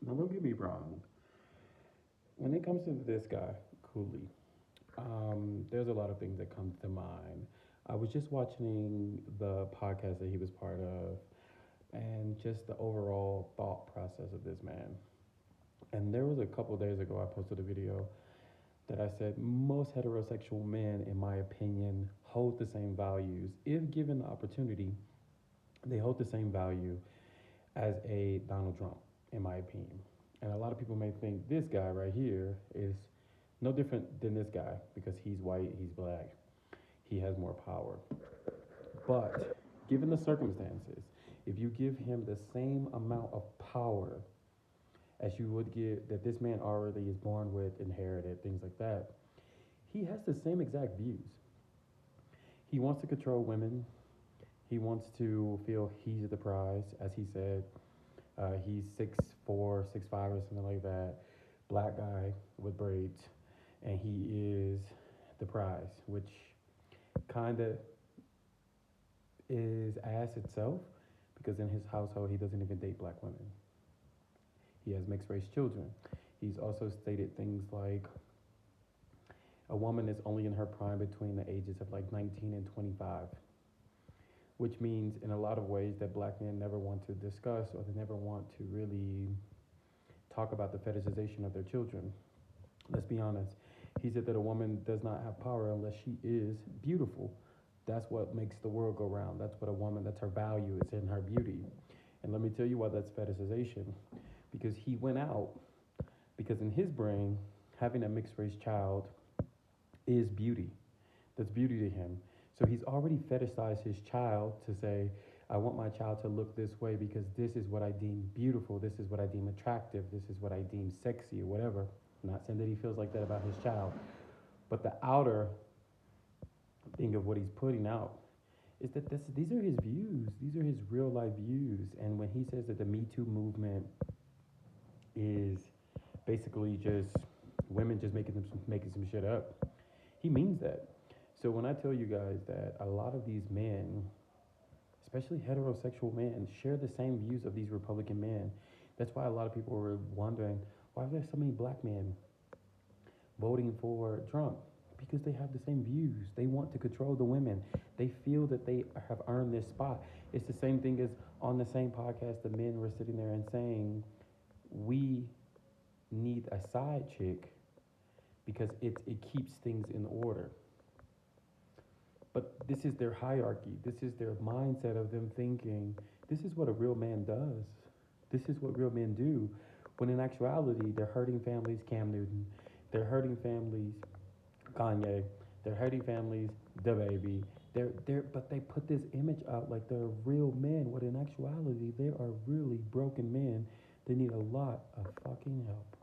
Now, don't get me wrong. When it comes to this guy, Cooley, there's a lot of things that come to mind. I was just watching the podcast that he was part of, and just the overall thought process of this man. And there was a couple days ago, I posted a video that I said most heterosexual men, in my opinion, hold the same values. If given the opportunity, they hold the same value as a Donald Trump, in my opinion. And a lot of people may think this guy right here is no different than this guy because he's white, he's black, he has more power. But given the circumstances, if you give him the same amount of power as you would give that this man already is born with, inherited, things like that, he has the same exact views. He wants to control women. He wants to feel he's the prize, as he said. He's 6'4", 6'5", or something like that. Black guy with braids, and he is the prize, which kind of is ass itself, because in his household he doesn't even date black women. He has mixed race children. He's also stated things like a woman is only in her prime between the ages of like 19 and 25, which means in a lot of ways that black men never want to discuss, or they never want to really talk about the fetishization of their children. Let's be honest. He said that a woman does not have power unless she is beautiful. That's what makes the world go round. That's what a woman, that's her value, it's in her beauty. And let me tell you why that's fetishization. Because he went out, because in his brain, having a mixed race child is beauty. That's beauty to him. So he's already fetishized his child to say, I want my child to look this way because this is what I deem beautiful, this is what I deem attractive, this is what I deem sexy, or whatever. I'm not saying that he feels like that about his child, but the outer thing of what he's putting out is that these are his views, these are his real life views. And when he says that the Me Too movement is basically just women just making some shit up, he means that. So when I tell you guys that a lot of these men, especially heterosexual men, share the same views of these Republican men, that's why a lot of people were wondering, why are there so many black men voting for Trump? Because they have the same views. They want to control the women. They feel that they have earned this spot. It's the same thing as on the same podcast, the men were sitting there and saying, we need a side chick because it keeps things in order. But this is their hierarchy. This is their mindset of them thinking, this is what a real man does. This is what real men do. When in actuality, they're hurting families, Cam Newton. They're hurting families, Kanye. They're hurting families, DaBaby. But they put this image out like they're real men, when in actuality, they are really broken men. They need a lot of fucking help.